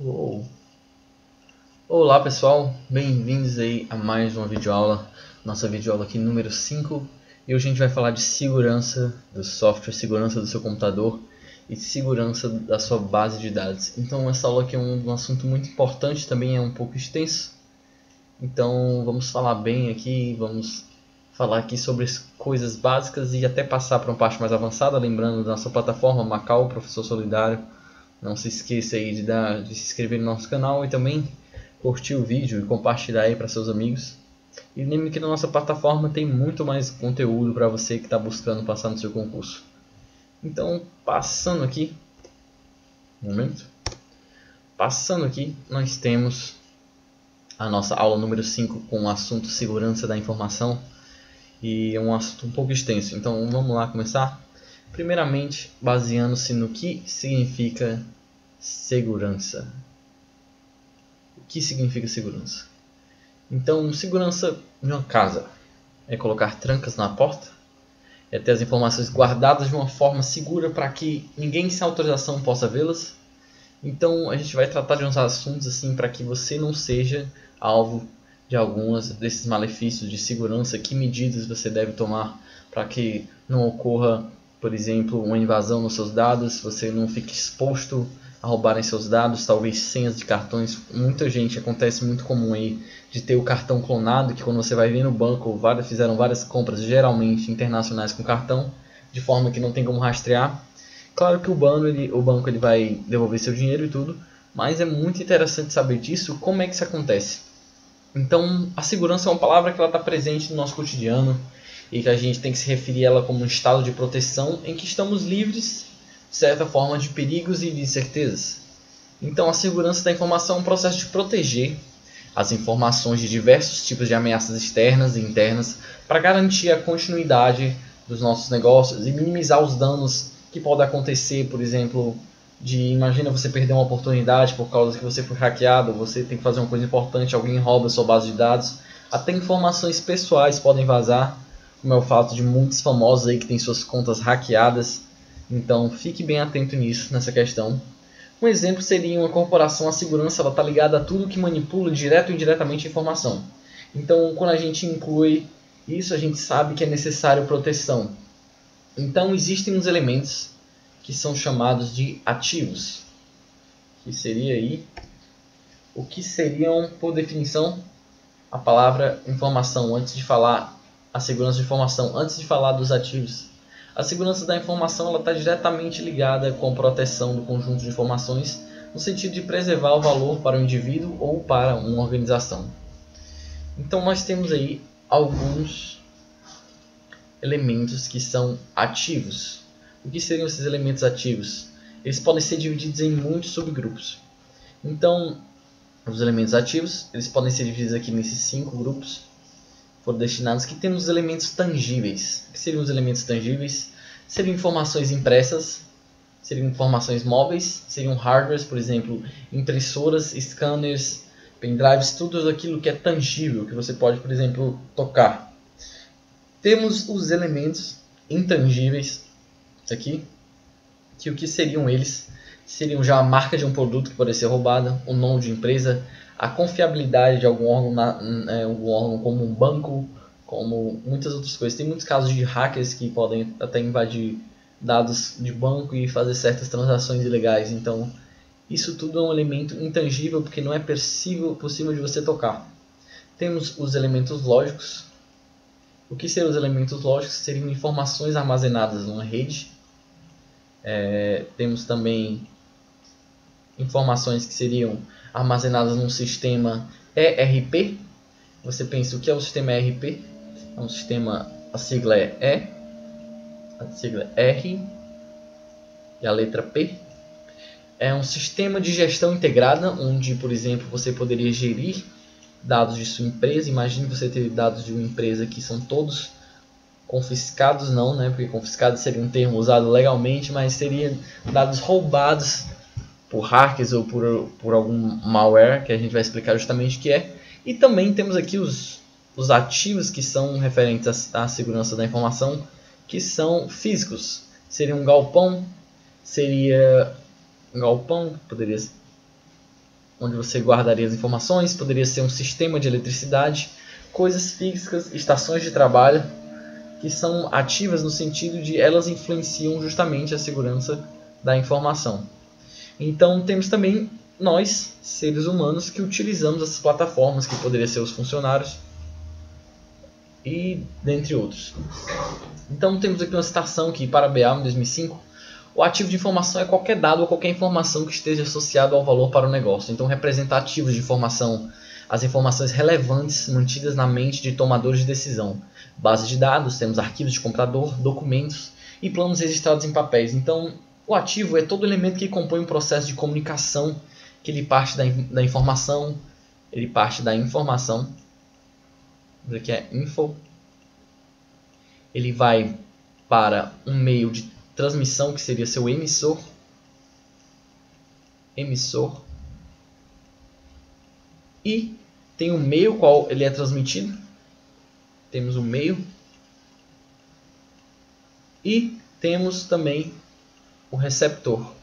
Uou. Olá pessoal, bem-vindos aí a mais uma videoaula, nossa videoaula aqui número 5. E hoje a gente vai falar de segurança do software, segurança do seu computador e segurança da sua base de dados. Então essa aula aqui é um assunto muito importante, também é um pouco extenso. Então vamos falar bem aqui, vamos falar aqui sobre as coisas básicas e até passar para uma parte mais avançada, lembrando da nossa plataforma Macau, Professor Solidário. Não se esqueça aí de se inscrever no nosso canal e também curtir o vídeo e compartilhar aí para seus amigos. E lembre que na nossa plataforma tem muito mais conteúdo para você que está buscando passar no seu concurso. Então, passando aqui, nós temos a nossa aula número 5 com o assunto segurança da informação. E é um assunto um pouco extenso, então vamos lá começar. Primeiramente, baseando-se no que significa segurança. O que significa segurança? Então, segurança de uma casa é colocar trancas na porta, é ter as informações guardadas de uma forma segura para que ninguém sem autorização possa vê-las. Então, a gente vai tratar de uns assuntos assim para que você não seja alvo de alguns desses malefícios de segurança. Que medidas você deve tomar para que não ocorra, por exemplo, uma invasão nos seus dados, você não fique exposto a roubarem seus dados, talvez senhas de cartões. Muita gente, acontece muito comum aí de ter o cartão clonado, que quando você vai ver no banco, fizeram várias compras, geralmente internacionais com cartão, de forma que não tem como rastrear. Claro que o banco ele vai devolver seu dinheiro e tudo, mas é muito interessante saber disso, como é que isso acontece. Então, a segurança é uma palavra que ela está presente no nosso cotidiano e que a gente tem que se referir a ela como um estado de proteção em que estamos livres, de certa forma, de perigos e de incertezas. Então, a segurança da informação é um processo de proteger as informações de diversos tipos de ameaças externas e internas para garantir a continuidade dos nossos negócios e minimizar os danos que podem acontecer, por exemplo, imagina você perder uma oportunidade por causa que você foi hackeado, você tem que fazer uma coisa importante, alguém rouba sua base de dados, até informações pessoais podem vazar, como é o fato de muitos famosos aí que têm suas contas hackeadas. Então fique bem atento nisso, nessa questão. Um exemplo seria uma corporação. A segurança está ligada a tudo que manipula direto ou indiretamente a informação. Então quando a gente inclui isso, a gente sabe que é necessário proteção. Então existem uns elementos que são chamados de ativos, que seria aí o que seriam, por definição, a palavra informação. Antes de falar a segurança de informação, antes de falar dos ativos, a segurança da informação está diretamente ligada com a proteção do conjunto de informações, no sentido de preservar o valor para o indivíduo ou para uma organização. Então nós temos aí alguns elementos que são ativos. O que seriam esses elementos ativos? Eles podem ser divididos em muitos subgrupos. Então, os elementos ativos, eles podem ser divididos aqui nesses 5 grupos, foram destinados. Que temos os elementos tangíveis. O que seriam os elementos tangíveis? Seriam informações impressas, seriam informações móveis, seriam hardwares, por exemplo, impressoras, scanners, pendrives, tudo aquilo que é tangível, que você pode, por exemplo, tocar. Temos os elementos intangíveis aqui, que o que seriam eles? Seriam já a marca de um produto que pode ser roubada, o nome de empresa, a confiabilidade de algum órgão como um banco, como muitas outras coisas. Tem muitos casos de hackers que podem até invadir dados de banco e fazer certas transações ilegais. Então isso tudo é um elemento intangível porque não é possível de você tocar. Temos os elementos lógicos. O que seriam os elementos lógicos? Seriam informações armazenadas numa rede. Temos também informações que seriam armazenadas num sistema ERP. Você pensa, o que é o sistema ERP? É um sistema, a sigla é E, a sigla é R e a letra P. É um sistema de gestão integrada, onde, por exemplo, você poderia gerir dados de sua empresa. Imagine você ter dados de uma empresa que são todos confiscados, não, né? Porque confiscado seria um termo usado legalmente, mas seriam dados roubados por hackers ou por algum malware, que a gente vai explicar justamente o que é. E também temos aqui os ativos que são referentes à segurança da informação, que são físicos. Seria um galpão, poderia onde você guardaria as informações, poderia ser um sistema de eletricidade, coisas físicas, estações de trabalho, que são ativas no sentido de elas influenciam justamente a segurança da informação. Então temos também nós, seres humanos, que utilizamos essas plataformas, que poderiam ser os funcionários, e dentre outros. Então temos aqui uma citação que para BA em 2005, o ativo de informação é qualquer dado ou qualquer informação que esteja associado ao valor para o negócio. Então representa ativos de informação, as informações relevantes mantidas na mente de tomadores de decisão. Bases de dados, temos arquivos de computador, documentos e planos registrados em papéis. Então o ativo é todo elemento que compõe um processo de comunicação, que ele parte da informação, aqui é info, ele vai para um meio de transmissão que seria seu emissor, e tem o meio qual ele é transmitido, temos o meio, e temos também o receptor.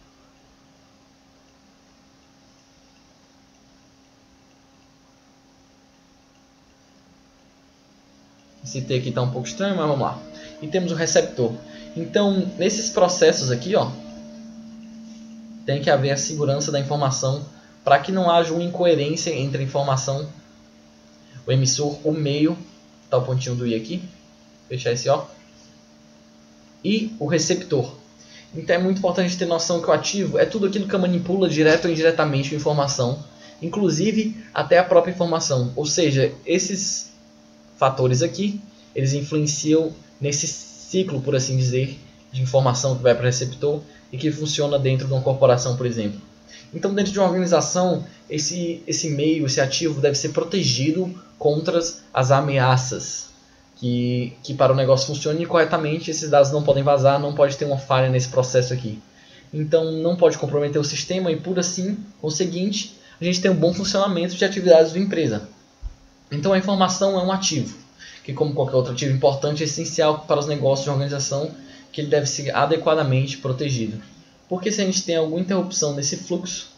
Esse T aqui está um pouco estranho, mas vamos lá. E temos o receptor. Então, nesses processos aqui, tem que haver a segurança da informação para que não haja uma incoerência entre a informação, o emissor, o meio, está o pontinho do I aqui, fechar esse O, e o receptor. Então é muito importante ter noção que o ativo é tudo aquilo que manipula direto ou indiretamente a informação, inclusive até a própria informação. Ou seja, esses fatores aqui, eles influenciam nesse ciclo, por assim dizer, de informação que vai para o receptor e que funciona dentro de uma corporação, por exemplo. Então, dentro de uma organização, esse meio, esse ativo deve ser protegido contra as ameaças, que para o negócio funcione corretamente, esses dados não podem vazar, não pode ter uma falha nesse processo aqui. Então, não pode comprometer o sistema e, por assim, conseguinte, a gente tem um bom funcionamento de atividades da empresa. Então, a informação é um ativo, que como qualquer outro ativo importante, é essencial para os negócios de organização, que ele deve ser adequadamente protegido. Porque se a gente tem alguma interrupção nesse fluxo,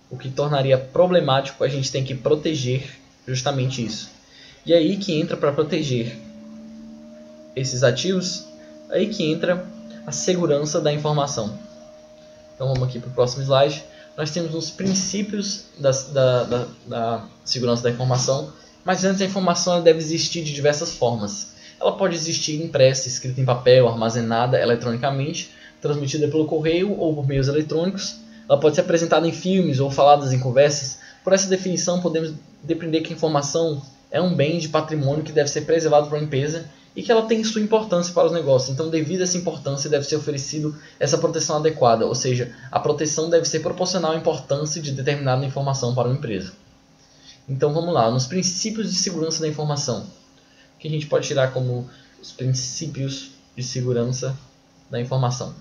o que tornaria problemático, a gente tem que proteger justamente isso. E aí que entra, para proteger esses ativos, aí que entra a segurança da informação. Então vamos aqui para o próximo slide. Nós temos os princípios da segurança da informação, mas antes a informação ela deve existir de diversas formas. Ela pode existir impressa, escrita em papel, armazenada eletronicamente, transmitida pelo correio ou por meios eletrônicos. Ela pode ser apresentada em filmes ou falada em conversas. Por essa definição, podemos depreender que a informação é um bem de patrimônio que deve ser preservado para a empresa e que ela tem sua importância para os negócios. Então, devido a essa importância, deve ser oferecido essa proteção adequada, ou seja, a proteção deve ser proporcional à importância de determinada informação para uma empresa. Então, vamos lá, nos princípios de segurança da informação. O que a gente pode tirar como os princípios de segurança da informação?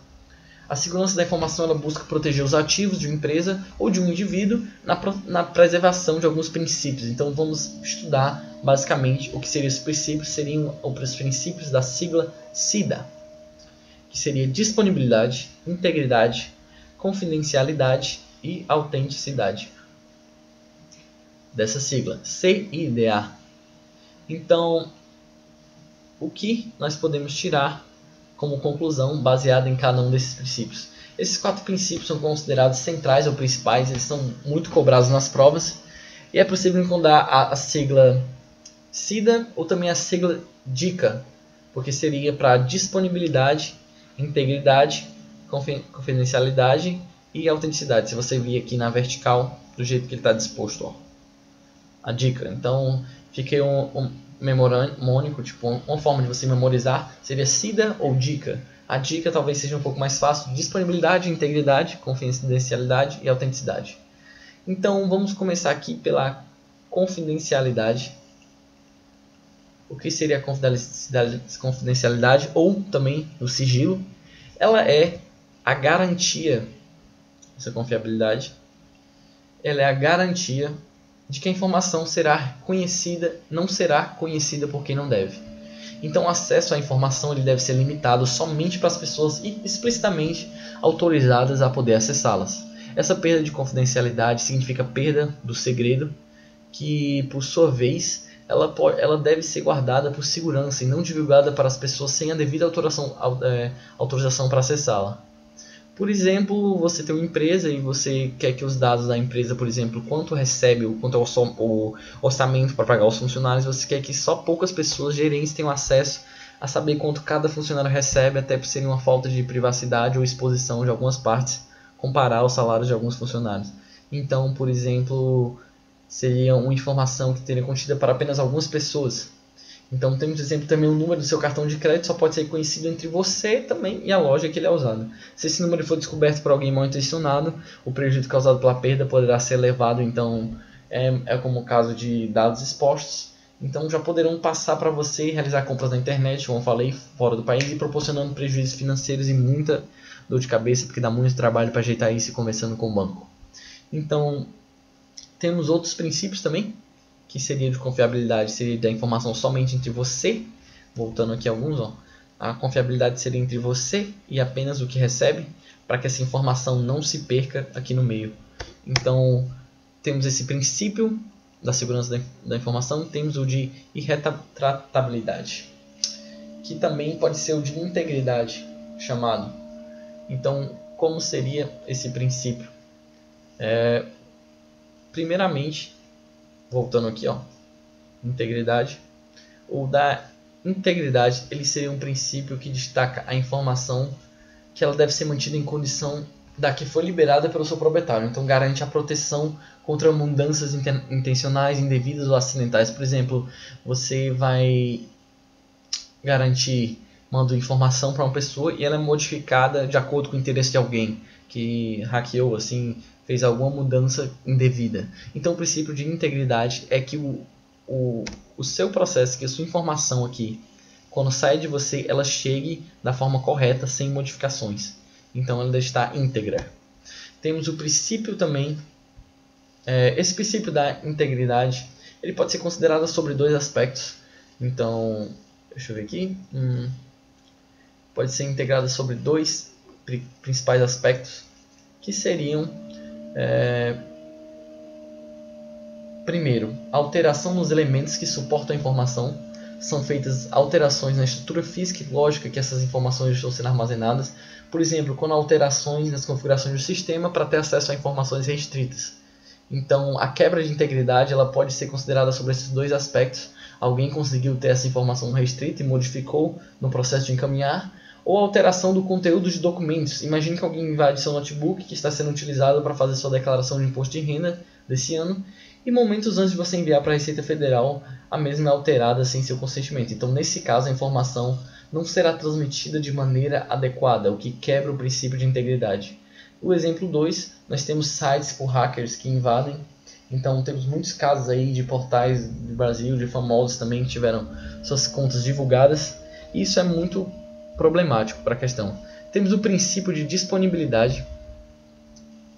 A segurança da informação ela busca proteger os ativos de uma empresa ou de um indivíduo na preservação de alguns princípios. Então vamos estudar basicamente o que seriam os princípios. Seriam os princípios da sigla SIDA, que seria disponibilidade, integridade, confidencialidade e autenticidade. Dessa sigla, CIDA. Então, o que nós podemos tirar como conclusão baseada em cada um desses princípios? Esses 4 princípios são considerados centrais ou principais, eles são muito cobrados nas provas, e é possível encontrar a sigla SIDA ou também a sigla DICA, porque seria para disponibilidade, integridade, confidencialidade e autenticidade. Se você vir aqui na vertical, do jeito que ele está disposto, a dica. Então, fiquei um memorônico, tipo uma forma de você memorizar seria SIDA ou DICA. A dica talvez seja um pouco mais fácil: disponibilidade, integridade, confidencialidade e autenticidade. Então vamos começar aqui pela confidencialidade. O que seria a confidencialidade ou também o sigilo? Ela é a garantia, essa confiabilidade, ela é a garantia de que a informação será conhecida, não será conhecida por quem não deve. Então o acesso à informação ele deve ser limitado somente para as pessoas explicitamente autorizadas a poder acessá-las. Essa perda de confidencialidade significa perda do segredo, que por sua vez ela deve ser guardada por segurança e não divulgada para as pessoas sem a devida autorização para acessá-la. Por exemplo, você tem uma empresa e você quer que os dados da empresa, por exemplo, quanto recebe, quanto é o orçamento para pagar os funcionários, você quer que só poucas pessoas, gerentes, tenham acesso a saber quanto cada funcionário recebe, até por ser uma falta de privacidade ou exposição de algumas partes, comparar os salários de alguns funcionários. Então, por exemplo, seria uma informação que teria contida para apenas algumas pessoas. Então temos, por exemplo, também o número do seu cartão de crédito só pode ser conhecido entre você também e a loja que ele é usado. Se esse número for descoberto por alguém mal intencionado, o prejuízo causado pela perda poderá ser elevado. Então é como o caso de dados expostos. Então já poderão passar para você realizar compras na internet, como eu falei, fora do país, e proporcionando prejuízos financeiros e muita dor de cabeça, porque dá muito trabalho para ajeitar isso e conversando com o banco. Então temos outros princípios também, que seria de confiabilidade, seria da informação somente entre você, voltando aqui alguns, a confiabilidade seria entre você e apenas o que recebe, para que essa informação não se perca aqui no meio. Então, temos esse princípio da segurança da informação, temos o de irretratabilidade, que também pode ser o de integridade, chamado. Então, como seria esse princípio? Primeiramente, voltando aqui, integridade. O da integridade, ele seria um princípio que destaca a informação que ela deve ser mantida em condição da que foi liberada pelo seu proprietário. Então garante a proteção contra mudanças intencionais, indevidas ou acidentais. Por exemplo, você vai garantir, manda informação para uma pessoa e ela é modificada de acordo com o interesse de alguém que hackeou, assim, fez alguma mudança indevida. Então o princípio de integridade é que o seu processo, que a sua informação aqui, quando sai de você, ela chegue da forma correta, sem modificações. Então ela deve estar íntegra. Temos o princípio também, esse princípio da integridade, ele pode ser considerado sobre dois aspectos. Então, deixa eu ver aqui, pode ser integrado sobre dois principais aspectos, que seriam, primeiro, alteração nos elementos que suportam a informação. São feitas alterações na estrutura física e lógica que essas informações estão sendo armazenadas. Por exemplo, quando há alterações nas configurações do sistema para ter acesso a informações restritas. Então, a quebra de integridade ela pode ser considerada sobre esses dois aspectos. Alguém conseguiu ter essa informação restrita e modificou no processo de encaminhar, ou alteração do conteúdo de documentos. Imagine que alguém invade seu notebook que está sendo utilizado para fazer sua declaração de imposto de renda desse ano, e momentos antes de você enviar para a Receita Federal, a mesma é alterada sem seu consentimento. Então, nesse caso, a informação não será transmitida de maneira adequada, o que quebra o princípio de integridade. O exemplo 2, nós temos sites por hackers que invadem. Então, temos muitos casos aí de portais do Brasil, de famosos também que tiveram suas contas divulgadas. E isso é muito problemático para a questão. Temos o princípio de disponibilidade,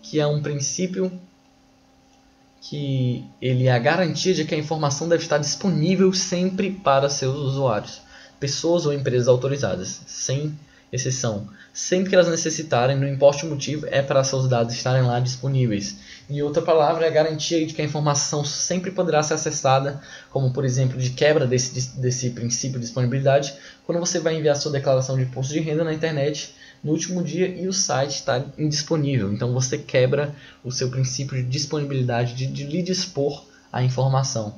que é um princípio que ele é a garantia de que a informação deve estar disponível sempre para seus usuários, pessoas ou empresas autorizadas, sem exceção. Sempre que elas necessitarem, não importa o motivo, é para seus dados estarem lá disponíveis. Em outra palavra, é a garantia de que a informação sempre poderá ser acessada, como por exemplo de quebra desse princípio de disponibilidade, quando você vai enviar sua declaração de imposto de renda na internet no último dia e o site está indisponível. Então você quebra o seu princípio de disponibilidade, de lhe dispor a informação.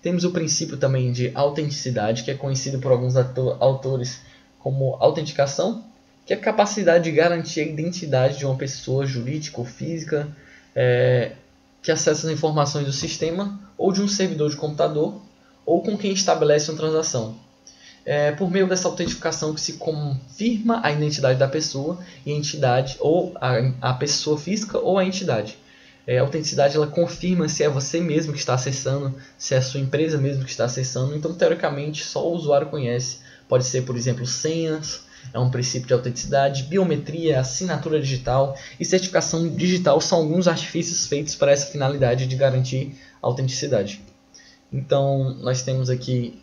Temos o princípio também de autenticidade, que é conhecido por alguns autores como autenticação, que é a capacidade de garantir a identidade de uma pessoa jurídica ou física que acessa as informações do sistema ou de um servidor de computador ou com quem estabelece uma transação. Por meio dessa autentificação que se confirma a identidade da pessoa e a entidade, ou a pessoa física ou a entidade. A autenticidade ela confirma se é você mesmo que está acessando, se é a sua empresa mesmo que está acessando. Então, teoricamente, só o usuário conhece. Pode ser, por exemplo, senhas, é um princípio de autenticidade, biometria, assinatura digital e certificação digital são alguns artifícios feitos para essa finalidade de garantir a autenticidade. Então, nós temos aqui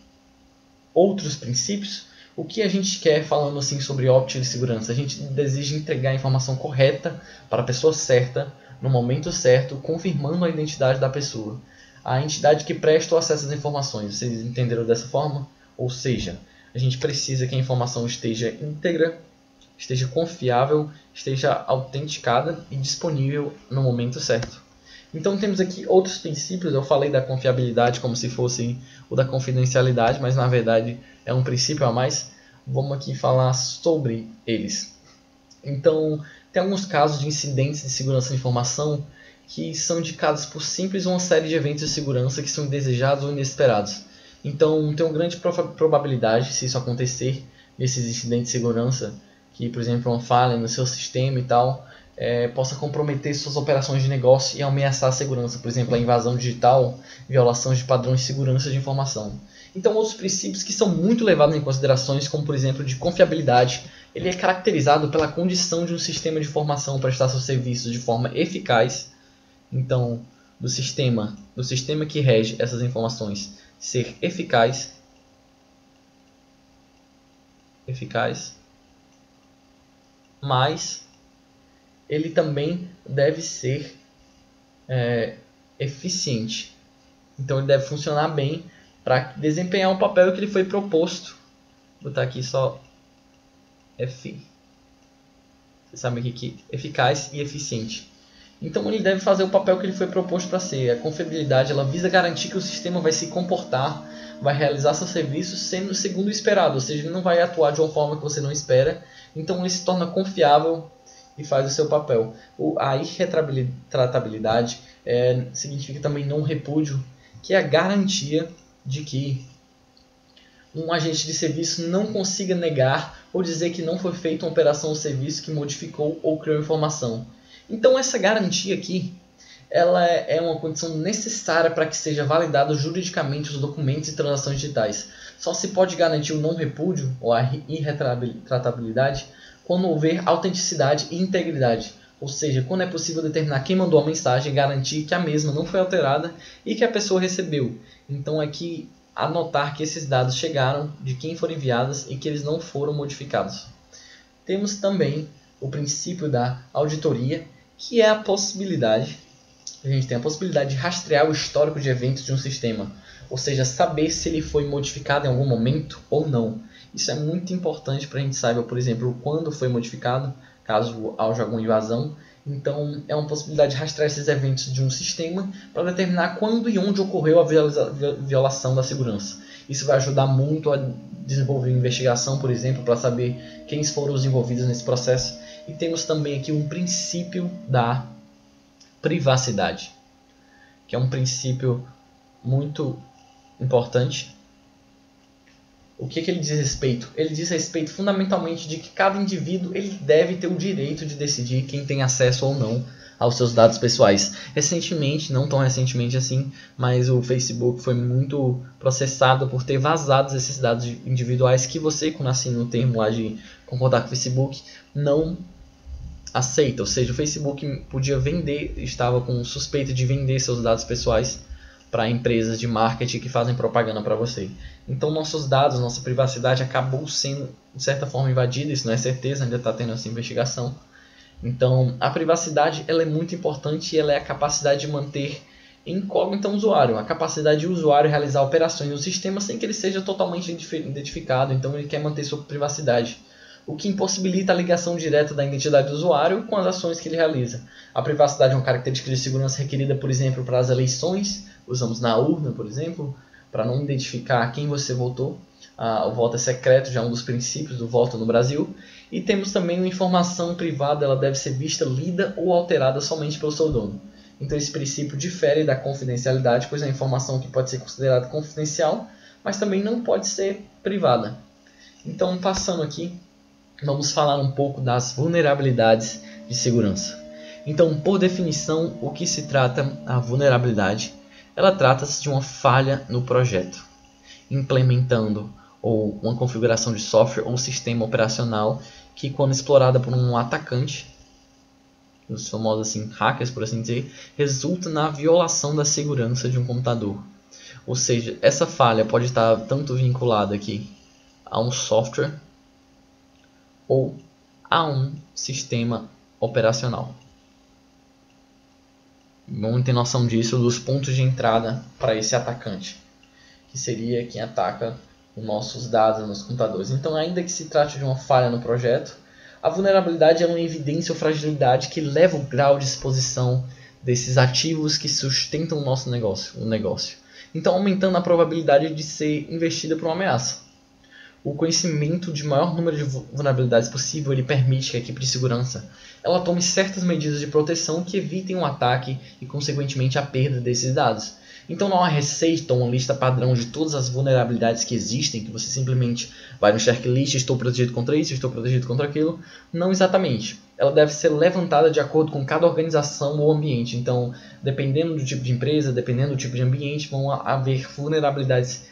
outros princípios. O que a gente quer falando assim sobre óptica de segurança? A gente deseja entregar a informação correta para a pessoa certa, no momento certo, confirmando a identidade da pessoa, a entidade que presta o acesso às informações. Vocês entenderam dessa forma? Ou seja, a gente precisa que a informação esteja íntegra, esteja confiável, esteja autenticada e disponível no momento certo. Então temos aqui outros princípios. Eu falei da confiabilidade como se fosse o da confidencialidade, mas na verdade é um princípio a mais. Vamos aqui falar sobre eles. Então, tem alguns casos de incidentes de segurança da informação que são indicados por simples uma série de eventos de segurança que são indesejados ou inesperados. Então, tem uma grande probabilidade, se isso acontecer, nesses incidentes de segurança, que, por exemplo, uma falha no seu sistema e tal, possa comprometer suas operações de negócio e ameaçar a segurança. Por exemplo, a invasão digital, violação de padrões de segurança de informação. Então, outros princípios que são muito levados em considerações, como por exemplo de confiabilidade, ele é caracterizado pela condição de um sistema de informação prestar seus serviços de forma eficaz. Então, do sistema que rege essas informações ser eficaz, mas ele também deve ser eficiente. Então, ele deve funcionar bem para desempenhar o papel que ele foi proposto. Vou botar aqui só F. Vocês sabem que eficaz e eficiente. Então ele deve fazer o papel que ele foi proposto para ser. A confiabilidade ela visa garantir que o sistema vai se comportar, vai realizar seus serviços sendo segundo o esperado, ou seja, ele não vai atuar de uma forma que você não espera. Então ele se torna confiável e faz o seu papel. A irretratabilidade significa também não repúdio, que é a garantia de que um agente de serviço não consiga negar ou dizer que não foi feita uma operação ou serviço que modificou ou criou informação. Então essa garantia aqui, ela é uma condição necessária para que seja validado juridicamente os documentos e transações digitais. Só se pode garantir o não repúdio ou a irretratabilidade quando houver autenticidade e integridade. Ou seja, quando é possível determinar quem mandou a mensagem e garantir que a mesma não foi alterada e que a pessoa recebeu. Então aqui anotar que esses dados chegaram de quem foram enviados e que eles não foram modificados. Temos também o princípio da auditoria, que é a possibilidade, a gente tem a possibilidade de rastrear o histórico de eventos de um sistema, ou seja, saber se ele foi modificado em algum momento ou não. Isso é muito importante para a gente saber, por exemplo, quando foi modificado, caso haja alguma invasão. Então, é uma possibilidade de rastrear esses eventos de um sistema para determinar quando e onde ocorreu a violação da segurança. Isso vai ajudar muito a desenvolver uma investigação, por exemplo, para saber quem foram os envolvidos nesse processo. E temos também aqui um princípio da privacidade, que é um princípio muito importante. O que ele diz respeito? Ele diz respeito fundamentalmente de que cada indivíduo ele deve ter o direito de decidir quem tem acesso ou não aos seus dados pessoais. Recentemente, não tão recentemente assim, mas o Facebook foi muito processado por ter vazado esses dados individuais que você, quando assina o termo lá de concordar com o Facebook, não aceita. Ou seja, o Facebook podia vender, estava com suspeita de vender seus dados pessoais para empresas de marketing que fazem propaganda para você. Então nossos dados, nossa privacidade acabou sendo de certa forma invadida, isso não é certeza, ainda está tendo essa investigação. Então a privacidade ela é muito importante e ela é a capacidade de manter incógnito o usuário, a capacidade de o usuário realizar operações no sistema sem que ele seja totalmente identificado, então ele quer manter sua privacidade, o que impossibilita a ligação direta da identidade do usuário com as ações que ele realiza. A privacidade é uma característica de segurança requerida, por exemplo, para as eleições, usamos na urna, por exemplo, para não identificar quem você votou. O voto é secreto, já é um dos princípios do voto no Brasil. E temos também uma informação privada, ela deve ser vista, lida ou alterada somente pelo seu dono. Então esse princípio difere da confidencialidade, pois é uma informação que pode ser considerada confidencial, mas também não pode ser privada. Então, passando aqui, vamos falar um pouco das vulnerabilidades de segurança. Então, por definição, o que se trata a vulnerabilidade? Ela trata-se de uma falha no projeto, implementando ou uma configuração de software ou sistema operacional que, quando explorada por um atacante, os famosos assim, hackers, por assim dizer, resulta na violação da segurança de um computador. Ou seja, essa falha pode estar tanto vinculada aqui a um software ou a um sistema operacional. Vamos ter noção disso, dos pontos de entrada para esse atacante, que seria quem ataca os nossos dados nos computadores. Então, ainda que se trate de uma falha no projeto, a vulnerabilidade é uma evidência ou fragilidade que leva o grau de exposição desses ativos que sustentam o nosso negócio. Então, aumentando a probabilidade de ser investida por uma ameaça. O conhecimento de maior número de vulnerabilidades possível ele permite que a equipe de segurança ela tome certas medidas de proteção que evitem um ataque e, consequentemente, a perda desses dados. Então não há receita ou uma lista padrão de todas as vulnerabilidades que existem, que você simplesmente vai no checklist, estou protegido contra isso, estou protegido contra aquilo. Não exatamente. Ela deve ser levantada de acordo com cada organização ou ambiente. Então, dependendo do tipo de empresa, dependendo do tipo de ambiente, vão haver vulnerabilidades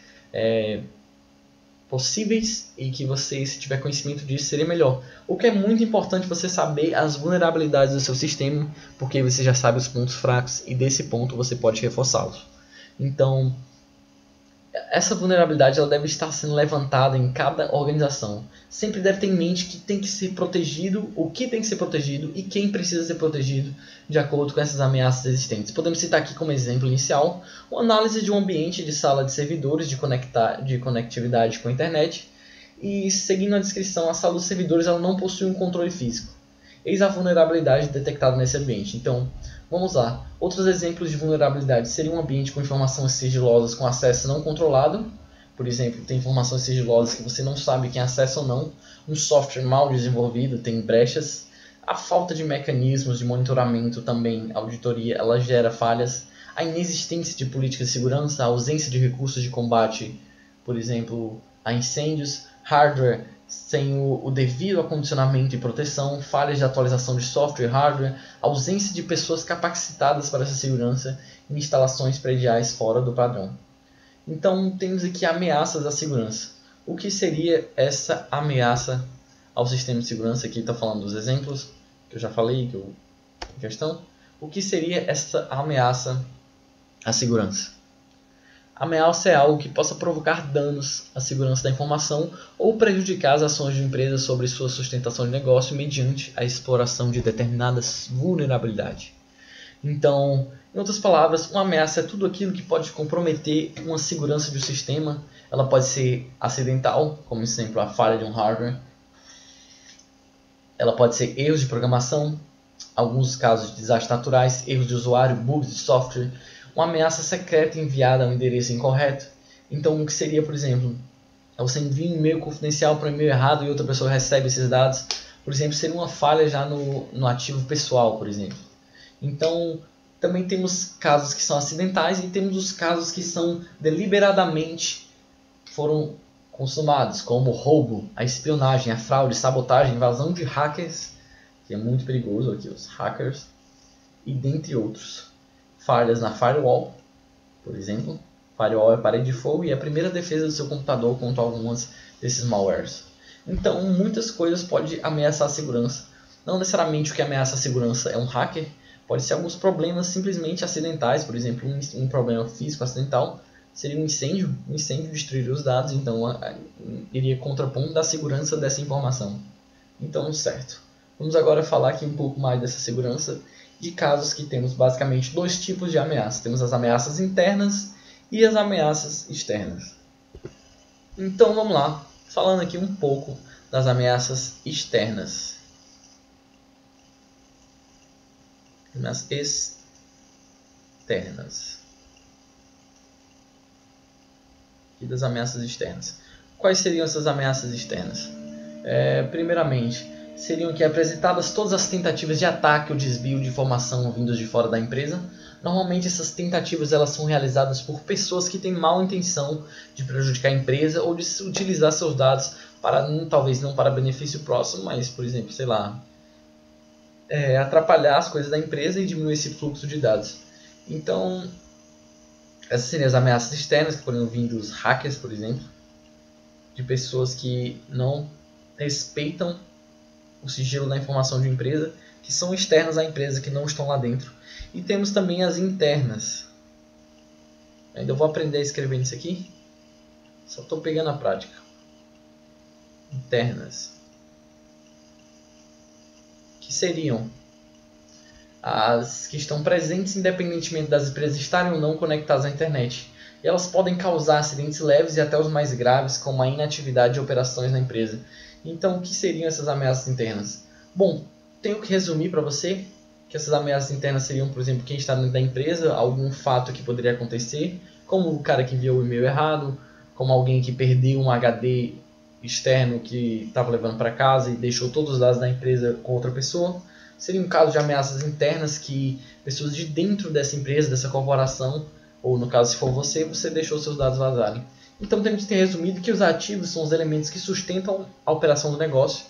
possíveis e que você, se tiver conhecimento disso, seria melhor. O que é muito importante você saber as vulnerabilidades do seu sistema, porque você já sabe os pontos fracos e desse ponto você pode reforçá-los. Então, essa vulnerabilidade ela deve estar sendo levantada em cada organização. Sempre deve ter em mente que tem que ser protegido, o que tem que ser protegido e quem precisa ser protegido de acordo com essas ameaças existentes. Podemos citar aqui como exemplo inicial uma análise de um ambiente de sala de servidores de conectividade com a internet. E seguindo a descrição, a sala dos servidores ela não possui um controle físico. Eis a vulnerabilidade detectada nesse ambiente. Então, vamos lá. Outros exemplos de vulnerabilidade seriam um ambiente com informações sigilosas com acesso não controlado. Por exemplo, tem informações sigilosas que você não sabe quem acessa ou não. Um software mal desenvolvido tem brechas. A falta de mecanismos de monitoramento também, auditoria, ela gera falhas. A inexistência de políticas de segurança, a ausência de recursos de combate, por exemplo, a incêndios, hardware sem o devido acondicionamento e proteção, falhas de atualização de software e hardware, ausência de pessoas capacitadas para essa segurança em instalações prediais fora do padrão. Então temos aqui ameaças à segurança. O que seria essa ameaça ao sistema de segurança? Aqui está falando dos exemplos que eu já falei, em questão. O que seria essa ameaça à segurança? A ameaça é algo que possa provocar danos à segurança da informação ou prejudicar as ações de empresa sobre sua sustentação de negócio mediante a exploração de determinadas vulnerabilidades. Então, em outras palavras, uma ameaça é tudo aquilo que pode comprometer uma segurança de um sistema. Ela pode ser acidental, como exemplo a falha de um hardware. Ela pode ser erros de programação, alguns casos de desastres naturais, erros de usuário, bugs de software, uma ameaça secreta enviada a um endereço incorreto. Então, o que seria, por exemplo, você envia um e-mail confidencial para um e-mail errado e outra pessoa recebe esses dados. Por exemplo, seria uma falha já no ativo pessoal, por exemplo. Então, também temos casos que são acidentais e temos os casos que são deliberadamente foram consumados, como o roubo, a espionagem, a fraude, sabotagem, invasão de hackers, que é muito perigoso aqui, os hackers, e dentre outros. Falhas na firewall, por exemplo. Firewall é parede de fogo e é a primeira defesa do seu computador contra algumas desses malwares. Então, muitas coisas podem ameaçar a segurança. Não necessariamente o que ameaça a segurança é um hacker, pode ser alguns problemas simplesmente acidentais, por exemplo, um problema físico acidental seria um incêndio destruiria os dados, então iria contrapondo da segurança dessa informação. Então, certo. Vamos agora falar aqui um pouco mais dessa segurança de casos que temos basicamente dois tipos de ameaças. Temos as ameaças internas e as ameaças externas. Então vamos lá, falando aqui um pouco das ameaças externas. Ameaças externas. E das ameaças externas. Quais seriam essas ameaças externas? Primeiramente, seriam aqui apresentadas todas as tentativas de ataque ou desvio de informação vindos de fora da empresa. Normalmente essas tentativas elas são realizadas por pessoas que têm má intenção de prejudicar a empresa ou de utilizar seus dados para, talvez não para benefício próximo, mas, por exemplo, sei lá, atrapalhar as coisas da empresa e diminuir esse fluxo de dados. Então, essas seriam as ameaças externas que poderiam vir dos hackers, por exemplo, de pessoas que não respeitam o sigilo da informação de uma empresa, que são externas à empresa, que não estão lá dentro. E temos também as internas. Ainda vou aprender a escrever nisso aqui. Só estou pegando a prática. Internas. Que seriam as que estão presentes independentemente das empresas estarem ou não conectadas à internet. E elas podem causar acidentes leves e até os mais graves, como a inatividade de operações na empresa. Então, o que seriam essas ameaças internas? Bom, tenho que resumir para você que essas ameaças internas seriam, por exemplo, quem está dentro da empresa, algum fato que poderia acontecer, como o cara que enviou o e-mail errado, como alguém que perdeu um HD externo que estava levando para casa e deixou todos os dados da empresa com outra pessoa. Seria um caso de ameaças internas que pessoas de dentro dessa empresa, dessa corporação, ou no caso se for você deixou seus dados vazarem. Então temos que ter resumido que os ativos são os elementos que sustentam a operação do negócio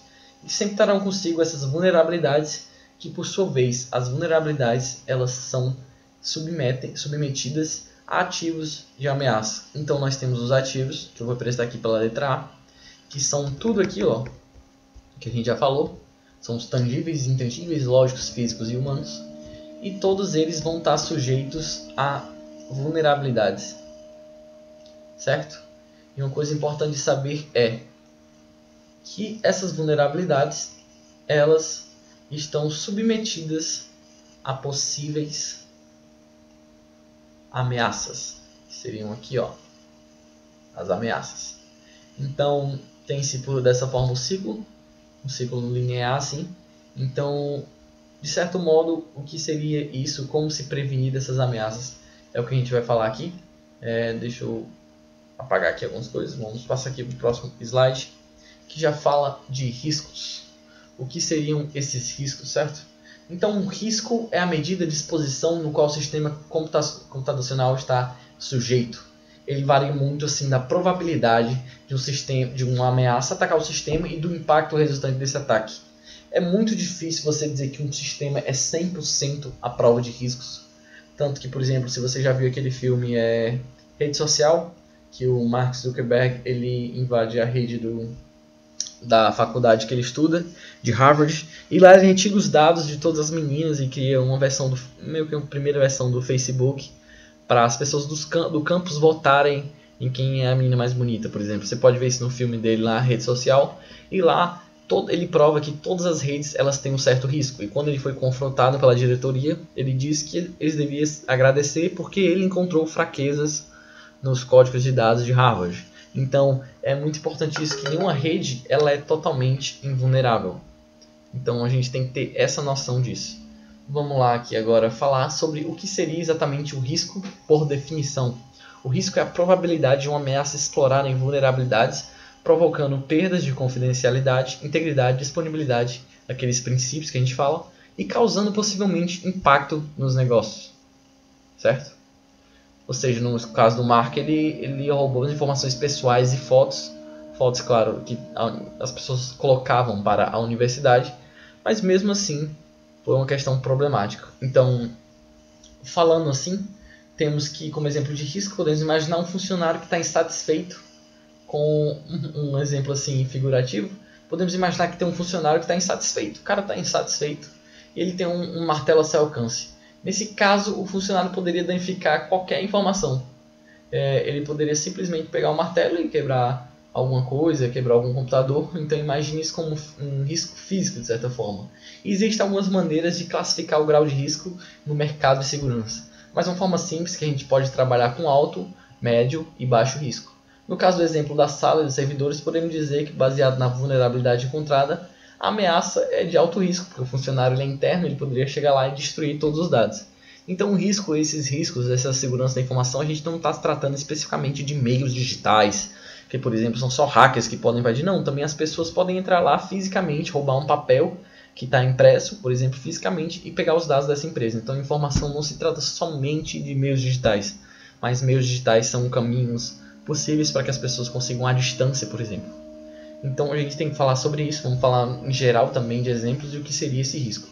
e sempre trarão consigo essas vulnerabilidades que, por sua vez, as vulnerabilidades elas são submetidas a ativos de ameaça. Então nós temos os ativos, que eu vou prestar aqui pela letra A, que são tudo aquilo que a gente já falou, são os tangíveis, intangíveis, lógicos, físicos e humanos, e todos eles vão estar sujeitos a vulnerabilidades, certo? E uma coisa importante de saber é que essas vulnerabilidades elas estão submetidas a possíveis ameaças, que seriam aqui, as ameaças. Então tem-se dessa forma um ciclo linear assim. Então, de certo modo, o que seria isso? Como se prevenir dessas ameaças? É o que a gente vai falar aqui. Deixa eu apagar aqui algumas coisas. Vamos passar aqui para o próximo slide, que já fala de riscos. O que seriam esses riscos, certo? Então, um risco é a medida de exposição no qual o sistema computacional está sujeito. Ele varia muito assim da probabilidade de uma ameaça atacar o sistema e do impacto resultante desse ataque. É muito difícil você dizer que um sistema é 100% à prova de riscos. Tanto que, por exemplo, se você já viu aquele filme Rede Social, que o Mark Zuckerberg ele invade a rede da faculdade que ele estuda, de Harvard, e lá ele retira os dados de todas as meninas e cria uma versão meio que uma primeira versão do Facebook para as pessoas do campus votarem em quem é a menina mais bonita, por exemplo. Você pode ver isso no filme dele lá, Rede Social, e lá ele prova que todas as redes elas têm um certo risco. E quando ele foi confrontado pela diretoria, ele disse que eles deviam agradecer porque ele encontrou fraquezas nos códigos de dados de Harvard. Então é muito importante isso, que nenhuma rede ela é totalmente invulnerável. Então a gente tem que ter essa noção disso. Vamos lá aqui agora falar sobre o que seria exatamente o risco por definição. O risco é a probabilidade de uma ameaça explorar em vulnerabilidades, provocando perdas de confidencialidade, integridade, disponibilidade, aqueles princípios que a gente fala, e causando possivelmente impacto nos negócios, certo? Ou seja, no caso do Mark, ele roubou as informações pessoais e fotos, claro, que as pessoas colocavam para a universidade, mas mesmo assim foi uma questão problemática. Então, falando assim, temos que, como exemplo de risco, podemos imaginar um funcionário que está insatisfeito com um exemplo assim figurativo. Podemos imaginar que tem um funcionário que está insatisfeito. O cara está insatisfeito e ele tem um martelo a seu alcance. Nesse caso, o funcionário poderia danificar qualquer informação. Ele poderia simplesmente pegar o martelo e quebrar alguma coisa, quebrar algum computador. Então imagine isso como um risco físico, de certa forma. E existem algumas maneiras de classificar o grau de risco no mercado de segurança. Mas uma forma simples que a gente pode trabalhar com alto, médio e baixo risco. No caso do exemplo da sala de servidores, podemos dizer que, baseado na vulnerabilidade encontrada, a ameaça é de alto risco, porque o funcionário é interno, ele poderia chegar lá e destruir todos os dados. Então esses riscos, essa segurança da informação, a gente não está tratando especificamente de meios digitais, que por exemplo são só hackers que podem invadir. Não, também as pessoas podem entrar lá fisicamente, roubar um papel que está impresso, por exemplo, fisicamente, e pegar os dados dessa empresa. Então a informação não se trata somente de meios digitais, mas meios digitais são caminhos possíveis para que as pessoas consigam à distância, por exemplo. Então a gente tem que falar sobre isso, vamos falar em geral também de exemplos de o que seria esse risco.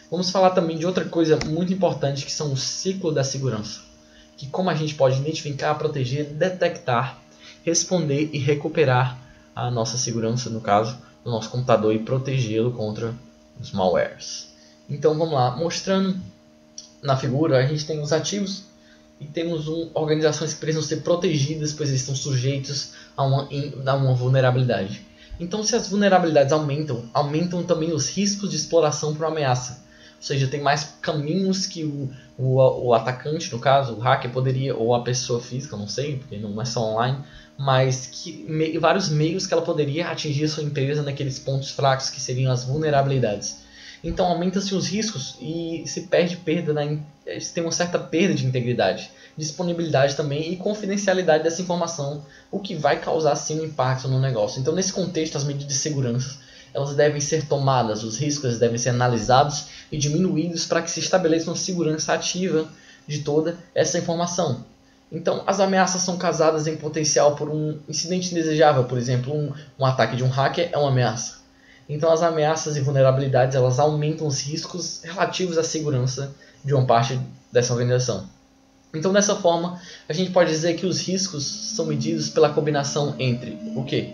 Vamos falar também de outra coisa muito importante, que são o ciclo da segurança. Que como a gente pode identificar, proteger, detectar, responder e recuperar a nossa segurança, no caso, do nosso computador e protegê-lo contra os malwares. Então vamos lá, mostrando na figura, a gente tem os ativos e temos organizações que precisam ser protegidas, pois eles estão sujeitos a uma vulnerabilidade. Então se as vulnerabilidades aumentam também os riscos de exploração por uma ameaça. seja, tem mais caminhos que o atacante, no caso, o hacker poderia, ou a pessoa física, não sei, porque não é só online, mas vários meios que ela poderia atingir a sua empresa naqueles pontos fracos que seriam as vulnerabilidades. Então aumenta-se os riscos e se tem uma certa perda de integridade, disponibilidade também e confidencialidade dessa informação, o que vai causar sim um impacto no negócio. Então nesse contexto as medidas de segurança elas devem ser tomadas, os riscos devem ser analisados e diminuídos para que se estabeleça uma segurança ativa de toda essa informação. Então, as ameaças são causadas em potencial por um incidente indesejável, por exemplo, um ataque de um hacker é uma ameaça. Então, as ameaças e vulnerabilidades elas aumentam os riscos relativos à segurança de uma parte dessa organização. Então, dessa forma, a gente pode dizer que os riscos são medidos pela combinação entre o quê?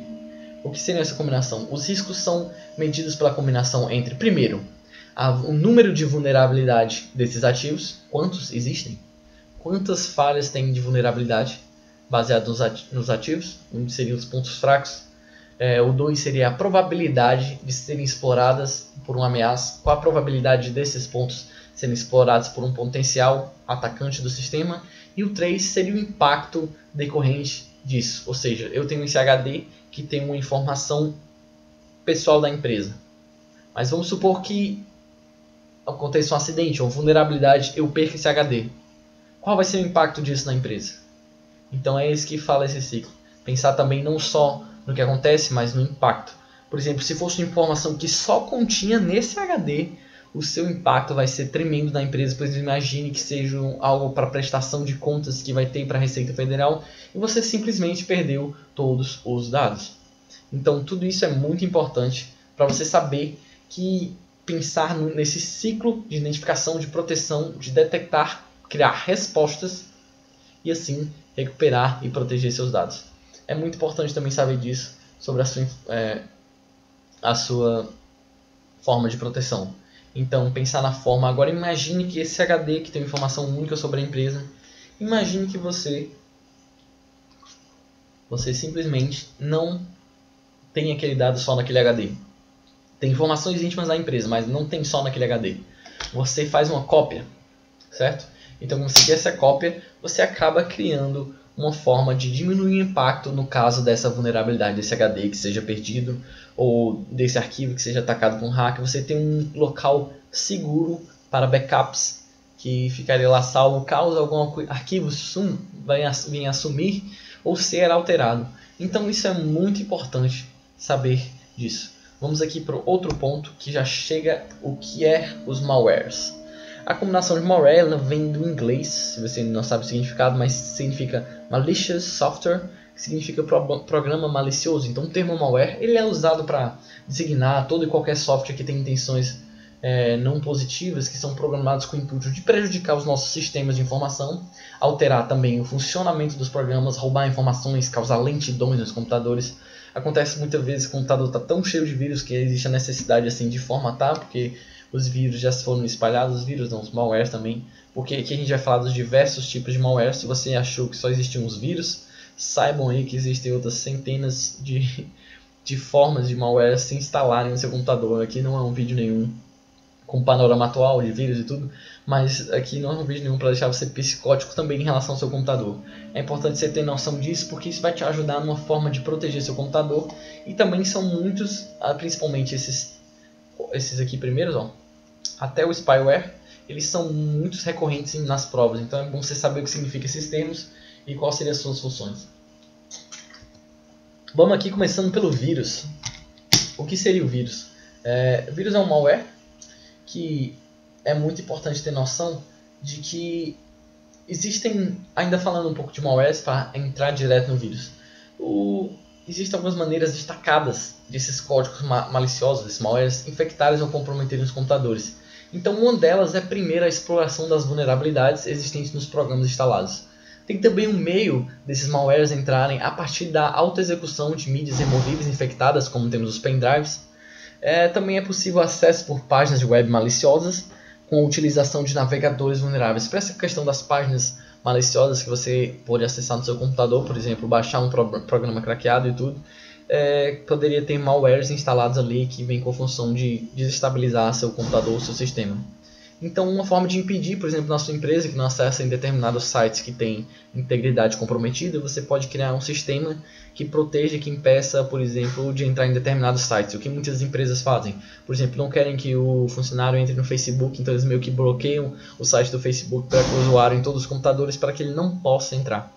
O que seria essa combinação? Os riscos são medidos pela combinação entre, primeiro, o número de vulnerabilidade desses ativos, quantos existem, quantas falhas tem de vulnerabilidade baseado nos ativos, um seriam os pontos fracos. O 2 seria a probabilidade de serem exploradas por uma ameaça, qual a probabilidade desses pontos serem explorados por um potencial atacante do sistema. E o 3 seria o impacto decorrente disso, ou seja, eu tenho esse HD que tem uma informação pessoal da empresa, mas vamos supor que aconteça um acidente ou vulnerabilidade, eu perco esse HD. Qual vai ser o impacto disso na empresa? Então é isso que fala esse ciclo. Pensar também não só no que acontece, mas no impacto. Por exemplo, se fosse uma informação que só continha nesse HD, o seu impacto vai ser tremendo na empresa, pois imagine que seja algo para prestação de contas que vai ter para a Receita Federal e você simplesmente perdeu todos os dados. Então tudo isso é muito importante para você saber que pensar nesse ciclo de identificação, de proteção, de detectar, criar respostas e assim recuperar e proteger seus dados. É muito importante também saber disso sobre a sua forma de proteção. Então, pensar na forma. Agora, imagine que esse HD que tem informação única sobre a empresa, imagine que você simplesmente não tem aquele dado só naquele HD. Tem informações íntimas da empresa, mas não tem só naquele HD. Você faz uma cópia, certo? Então, quando você quer essa cópia, você acaba criando uma forma de diminuir o impacto no caso dessa vulnerabilidade desse HD que seja perdido ou desse arquivo que seja atacado por um hacker. Você tem um local seguro para backups que ficaria lá salvo caso algum arquivo venha assumir ou ser alterado. Então isso é muito importante saber disso. Vamos aqui para outro ponto que já chega o que é os malwares. A combinação de malware ela vem do inglês, se você não sabe o significado, mas significa malicious software, que significa programa malicioso. Então o termo malware ele é usado para designar todo e qualquer software que tem intenções não positivas, que são programados com o intuito de prejudicar os nossos sistemas de informação, alterar também o funcionamento dos programas, roubar informações, causar lentidões nos computadores. Acontece muitas vezes que o computador está tão cheio de vírus que existe a necessidade assim, de formatar, porque os vírus já foram espalhados, os vírus não, os malwares também, porque aqui a gente vai falar dos diversos tipos de malware. Se você achou que só existiam os vírus, saibam aí que existem outras centenas de formas de malware se instalarem no seu computador. Aqui não é um vídeo nenhum com panorama atual de vírus e tudo, mas aqui não é um vídeo nenhum para deixar você psicótico também em relação ao seu computador. É importante você ter noção disso, porque isso vai te ajudar numa forma de proteger seu computador, e também são muitos, principalmente esses aqui primeiros, ó, até o spyware, eles são muito recorrentes nas provas, então é bom você saber o que significa esses termos e quais seriam as suas funções. Vamos aqui começando pelo vírus. O que seria o vírus? O vírus é um malware que é muito importante ter noção de que existem, ainda falando um pouco de malwares para entrar direto no vírus, existem algumas maneiras destacadas desses códigos maliciosos, desses malwares, infectarem ou comprometerem os computadores. Então uma delas é primeiro a exploração das vulnerabilidades existentes nos programas instalados. Tem também um meio desses malwares entrarem a partir da autoexecução de mídias removíveis infectadas, como temos os pendrives. Também é possível acesso por páginas de web maliciosas com a utilização de navegadores vulneráveis. Para essa questão das páginas maliciosas que você pode acessar no seu computador, por exemplo, baixar um programa craqueado e tudo, poderia ter malwares instalados ali que vem com a função de desestabilizar seu computador ou seu sistema. Então, uma forma de impedir, por exemplo, na sua empresa que não acessa em determinados sites que têm integridade comprometida, você pode criar um sistema que proteja, que impeça, por exemplo, de entrar em determinados sites. O que muitas empresas fazem, por exemplo, não querem que o funcionário entre no Facebook, então eles meio que bloqueiam o site do Facebook para o usuário em todos os computadores para que ele não possa entrar.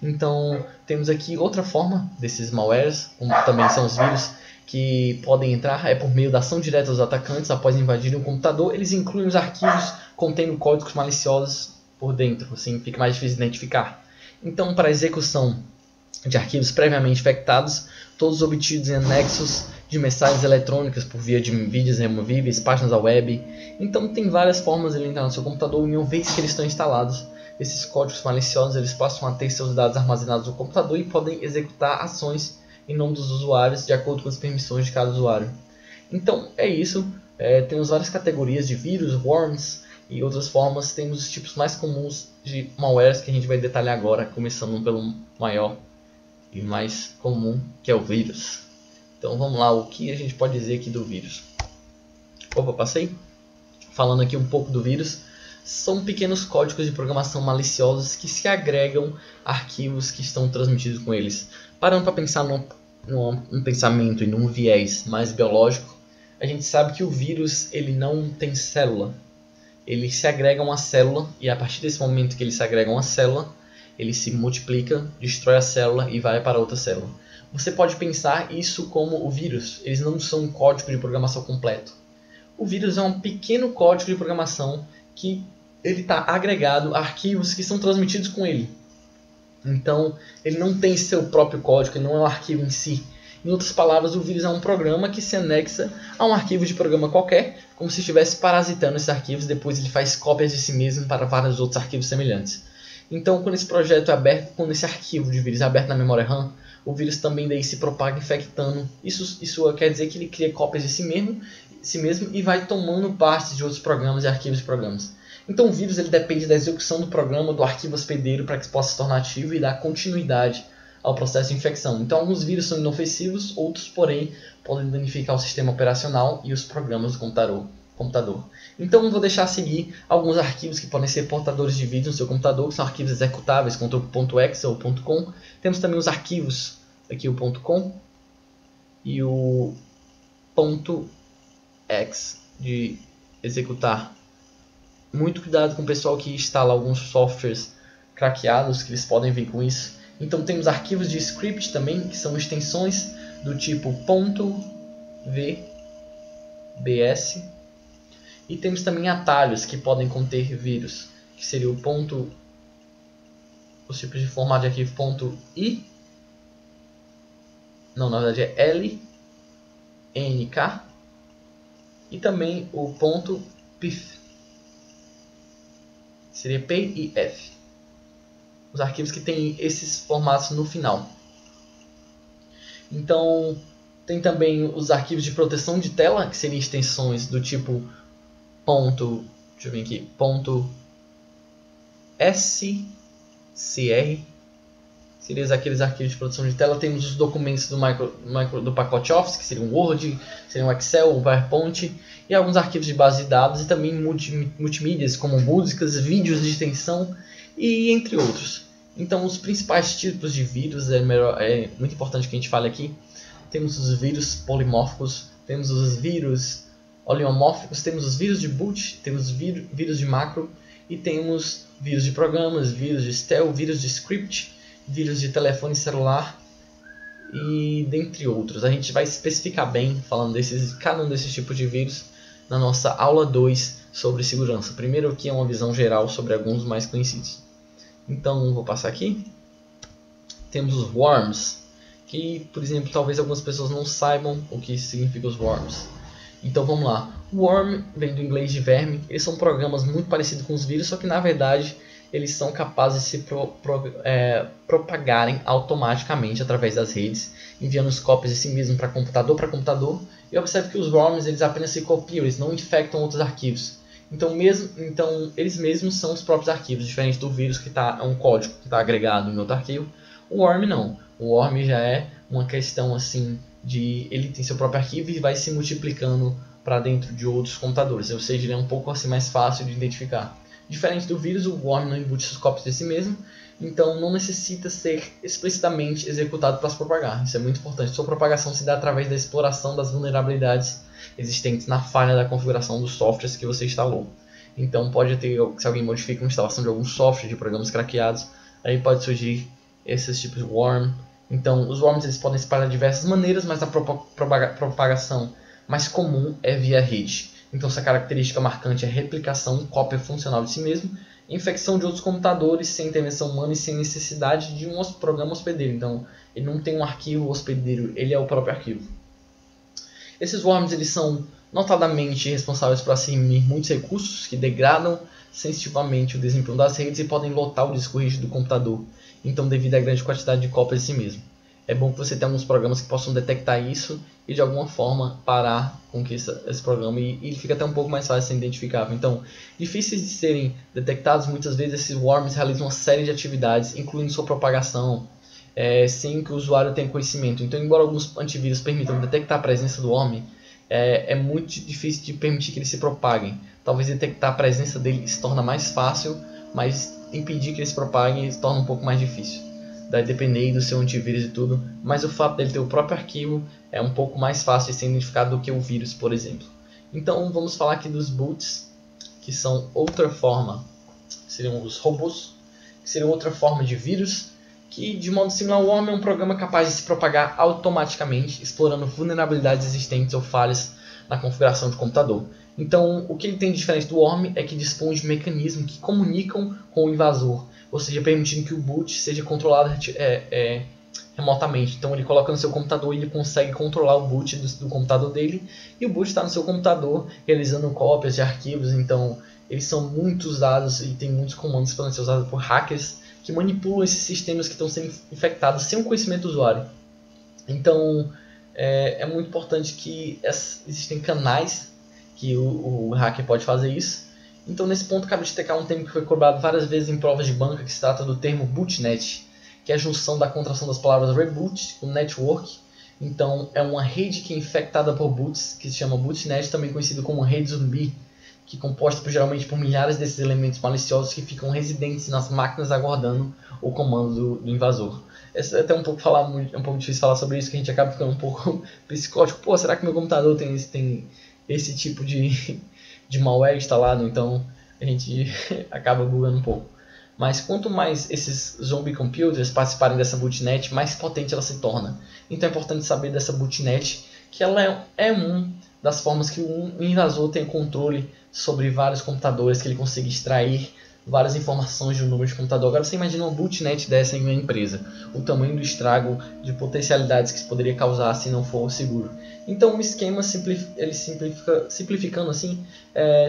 Então, temos aqui outra forma desses malwares, como também são os vírus, que podem entrar por meio da ação direta dos atacantes após invadirem um computador. Eles incluem os arquivos contendo códigos maliciosos por dentro, assim fica mais difícil de identificar. Então, para a execução de arquivos previamente infectados, todos obtidos em anexos de mensagens eletrônicas por via de vídeos removíveis, páginas da web. Então, tem várias formas de ele entrar no seu computador e uma vez que eles estão instalados, esses códigos maliciosos eles passam a ter seus dados armazenados no computador e podem executar ações em nome dos usuários, de acordo com as permissões de cada usuário. Então é isso, temos várias categorias de vírus, worms e outras formas. Temos os tipos mais comuns de malwares que a gente vai detalhar agora, começando pelo maior e mais comum, que é o vírus. Então vamos lá, o que a gente pode dizer aqui do vírus. Opa, passei? Falando aqui um pouco do vírus, são pequenos códigos de programação maliciosos que se agregam a arquivos que estão transmitidos com eles. Parando para pensar num pensamento e num viés mais biológico, a gente sabe que o vírus ele não tem célula. Ele se agrega a uma célula e a partir desse momento que ele se agrega a uma célula, ele se multiplica, destrói a célula e vai para outra célula. Você pode pensar isso como o vírus. Eles não são um código de programação completo. O vírus é um pequeno código de programação que ele está agregado a arquivos que são transmitidos com ele. Então, ele não tem seu próprio código, ele não é um arquivo em si. Em outras palavras, o vírus é um programa que se anexa a um arquivo de programa qualquer, como se estivesse parasitando esses arquivos, depois ele faz cópias de si mesmo para vários outros arquivos semelhantes. Então, quando esse projeto é aberto, quando esse arquivo de vírus é aberto na memória RAM, o vírus também daí se propaga infectando. Isso quer dizer que ele cria cópias de si mesmo e vai tomando partes de outros programas e arquivos de programas. Então o vírus ele depende da execução do programa, do arquivo hospedeiro para que possa se tornar ativo e dar continuidade ao processo de infecção. Então alguns vírus são inofensivos, outros porém podem danificar o sistema operacional e os programas do computador. Então eu vou deixar seguir alguns arquivos que podem ser portadores de vírus no seu computador, que são arquivos executáveis, contra o .exe ou .com. Temos também os arquivos, aqui o .com e o .exe de executar. Muito cuidado com o pessoal que instala alguns softwares craqueados, que eles podem vir com isso. Então temos arquivos de script também, que são extensões do tipo .vbs. E temos também atalhos que podem conter vírus, que seria os tipos de formato de arquivo .i. Não, na verdade é lnk. E também o .pif. Seria PIF. Os arquivos que têm esses formatos no final. Então, tem também os arquivos de proteção de tela, que seriam extensões do tipo deixa eu ver aqui, .scr. Seriam aqueles arquivos de proteção de tela. Temos os documentos do pacote Office, que seriam o Word, seriam o Excel, o PowerPoint, e alguns arquivos de base de dados, e também multimídias, como músicas, vídeos de extensão, e entre outros. Então, os principais tipos de vírus, é muito importante que a gente fale aqui. Temos os vírus polimórficos, temos os vírus oleomórficos, temos os vírus de boot, temos vírus de macro, e temos vírus de programas, vírus de stealth, vírus de script, vírus de telefone celular e dentre outros. A gente vai especificar bem falando cada um desses tipos de vírus na nossa aula 2 sobre segurança. Primeiro aqui é uma visão geral sobre alguns mais conhecidos. Então vou passar aqui. Temos os worms, que por exemplo talvez algumas pessoas não saibam o que significa os worms. Então vamos lá. Worm vem do inglês de verme. Eles são programas muito parecidos com os vírus, só que na verdade eles são capazes de se propagarem automaticamente através das redes, enviando cópias de si mesmo para computador. E observe que os worms eles apenas se copiam, eles não infectam outros arquivos. Então eles mesmos são os próprios arquivos, diferente do vírus que é um código que está agregado em outro arquivo. O worm não. O worm já é uma questão assim de ele tem seu próprio arquivo e vai se multiplicando para dentro de outros computadores, ou seja, ele é um pouco assim mais fácil de identificar. Diferente do vírus, o worm não embute suas cópias de si mesmo, então não necessita ser explicitamente executado para se propagar. Isso é muito importante. Sua propagação se dá através da exploração das vulnerabilidades existentes na falha da configuração dos softwares que você instalou. Então pode ter, se alguém modifica a instalação de algum software, de programas craqueados, aí pode surgir esses tipos de worm. Então os worms eles podem se espalhar de diversas maneiras, mas a propagação mais comum é via rede. Então essa característica marcante é replicação, cópia funcional de si mesmo, infecção de outros computadores sem intervenção humana e sem necessidade de um programa hospedeiro. Então ele não tem um arquivo hospedeiro, ele é o próprio arquivo. Esses worms eles são notadamente responsáveis por assumir muitos recursos que degradam sensitivamente o desempenho das redes e podem lotar o disco rígido do computador, então devido à grande quantidade de cópias de si mesmo. É bom que você tenha alguns programas que possam detectar isso e de alguma forma parar com que esse programa e ele fica até um pouco mais fácil de ser identificável. Então, difíceis de serem detectados, muitas vezes esses worms realizam uma série de atividades, incluindo sua propagação, sem que o usuário tenha conhecimento. Então, embora alguns antivírus permitam detectar a presença do worm, é muito difícil de permitir que eles se propaguem. Talvez detectar a presença dele se torna mais fácil, mas impedir que ele se propague se torna um pouco mais difícil. Daí depender do seu antivírus e tudo, mas o fato dele ter o próprio arquivo é um pouco mais fácil de ser identificado do que o vírus, por exemplo. Então vamos falar aqui dos boots, que são outra forma, seriam os robôs, que seriam outra forma de vírus, que de modo similar ao worm é um programa capaz de se propagar automaticamente, explorando vulnerabilidades existentes ou falhas na configuração do computador. Então o que ele tem de diferente do worm é que dispõe de mecanismos que comunicam com o invasor, ou seja, permitindo que o boot seja controlado remotamente. Então ele coloca no seu computador e ele consegue controlar o boot do computador dele, e o boot está no seu computador realizando cópias de arquivos. Então eles são muito usados e tem muitos comandos que podem ser usados por hackers que manipulam esses sistemas que estão sendo infectados sem o conhecimento do usuário. Então é muito importante que existem canais que o hacker pode fazer isso. Então nesse ponto cabe destacar um termo que foi cobrado várias vezes em provas de banca, que se trata do termo bootnet, que é a junção da contração das palavras reboot com network. Então é uma rede que é infectada por boots, que se chama bootnet, também conhecido como rede zumbi, que é composta geralmente por milhares desses elementos maliciosos que ficam residentes nas máquinas aguardando o comando do invasor. É até um pouco difícil falar sobre isso, que a gente acaba ficando um pouco psicótico. Pô, será que meu computador tem esse tipo de malware instalado? Então a gente acaba bugando um pouco. Mas quanto mais esses zombie computers participarem dessa bootnet, mais potente ela se torna. Então é importante saber dessa bootnet, que ela é uma das formas que um invasor tem controle sobre vários computadores, que ele consiga extrair várias informações de um número de computador. Agora você imagina uma bootnet dessa em uma empresa, o tamanho do estrago de potencialidades que isso poderia causar se não for seguro. Então o esquema, simplificando assim,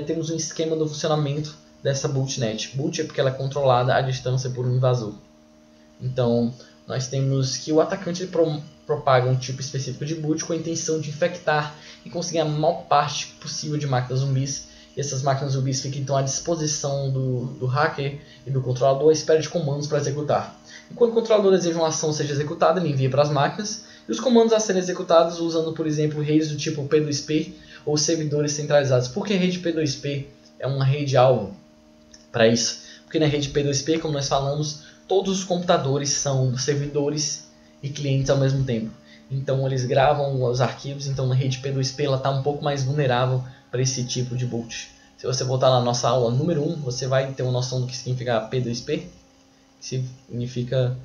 temos um esquema do funcionamento dessa bootnet. Boot é porque ela é controlada à distância por um invasor. Então nós temos que o atacante propaga um tipo específico de boot com a intenção de infectar e conseguir a maior parte possível de máquinas zumbis. E essas máquinas zumbis ficam então à disposição do hacker e do controlador à espera de comandos para executar. E quando o controlador deseja uma ação seja executada, ele envia para as máquinas, e os comandos a serem executados usando, por exemplo, redes do tipo P2P ou servidores centralizados. Por que a rede P2P é uma rede-alvo para isso? Porque na rede P2P, como nós falamos, todos os computadores são servidores e clientes ao mesmo tempo. Então eles gravam os arquivos, então na rede P2P ela está um pouco mais vulnerável para esse tipo de boot. Se você voltar na nossa aula número 1, você vai ter uma noção do que significa P2P, que significa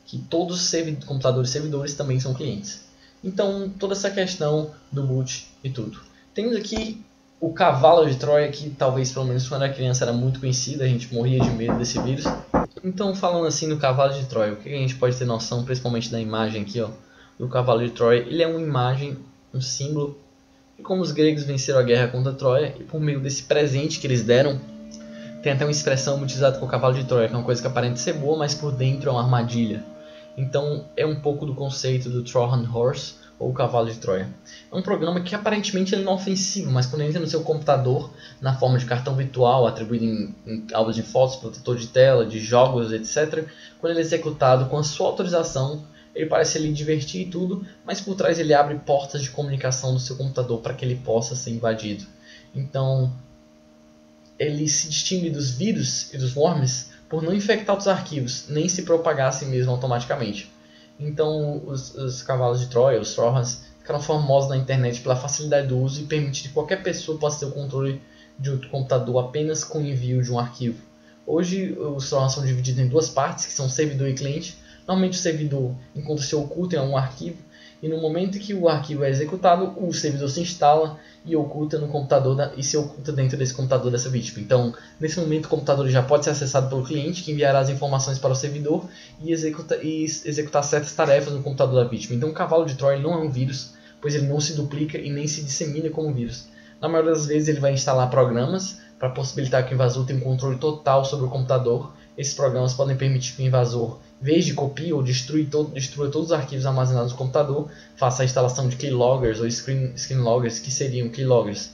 que todos os computadores servidores também são clientes. Então toda essa questão do boot e tudo. Temos aqui o cavalo de Troia, que talvez pelo menos quando era criança era muito conhecido, a gente morria de medo desse vírus. Então falando assim do cavalo de Troia, o que a gente pode ter noção, principalmente da imagem aqui, ó, do cavalo de Troia? Ele é uma imagem, um símbolo de como os gregos venceram a guerra contra Troia, e por meio desse presente que eles deram, tem até uma expressão muito usada com o cavalo de Troia, que é uma coisa que aparenta ser boa, mas por dentro é uma armadilha. Então é um pouco do conceito do Trojan Horse, ou cavalo de Troia. É um programa que aparentemente ele não é ofensivo, mas quando entra no seu computador, na forma de cartão virtual, atribuído em álbuns de fotos, protetor de tela, de jogos, etc., quando ele é executado com a sua autorização, Ele parece ali divertir e tudo, mas por trás ele abre portas de comunicação do seu computador para que ele possa ser invadido. Então, ele se distingue dos vírus e dos worms por não infectar os arquivos, nem se propagar a si mesmo automaticamente. Então, os cavalos de Troia, os Trojans, ficaram famosos na internet pela facilidade do uso e permite que qualquer pessoa possa ter o controle de um computador apenas com o envio de um arquivo. Hoje, os Trojans são divididos em duas partes, que são servidor e cliente. Normalmente o servidor encontra-se oculto em algum arquivo, e no momento que o arquivo é executado, o servidor se instala e oculta no computador e se oculta dentro desse computador dessa vítima. Então, nesse momento, o computador já pode ser acessado pelo cliente, que enviará as informações para o servidor e executar certas tarefas no computador da vítima. Então, o cavalo de Troia não é um vírus, pois ele não se duplica e nem se dissemina como vírus. Na maioria das vezes, ele vai instalar programas para possibilitar que o invasor tenha um controle total sobre o computador. Esses programas podem permitir que o invasor, em vez de copie ou destrua todos os arquivos armazenados no computador, faça a instalação de keyloggers ou screenloggers, que seriam keyloggers.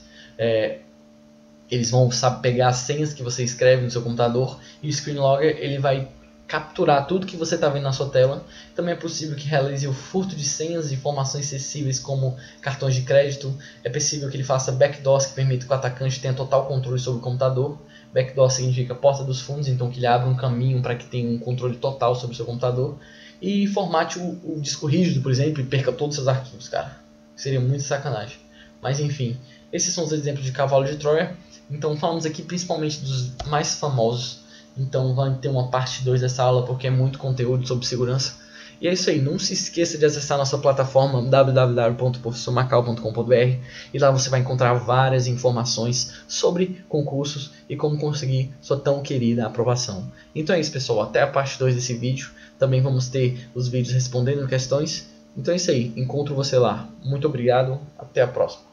Eles vão pegar as senhas que você escreve no seu computador, e o screenlogger ele vai capturar tudo que você está vendo na sua tela. Também é possível que realize o furto de senhas e informações sensíveis como cartões de crédito. É possível que ele faça backdoors, que permite que o atacante tenha total controle sobre o computador. Backdoor significa porta dos fundos, então que ele abra um caminho para que tenha um controle total sobre o seu computador. E formate o disco rígido, por exemplo, e perca todos os seus arquivos, cara. Seria muito sacanagem. Mas enfim, esses são os exemplos de cavalo de Troia. Então falamos aqui principalmente dos mais famosos. Então vai ter uma parte 2 dessa aula, porque é muito conteúdo sobre segurança. E é isso aí, não se esqueça de acessar nossa plataforma www.professormacau.com.br, e lá você vai encontrar várias informações sobre concursos e como conseguir sua tão querida aprovação. Então é isso, pessoal, até a parte 2 desse vídeo. Também vamos ter os vídeos respondendo questões. Então é isso aí, encontro você lá. Muito obrigado, até a próxima.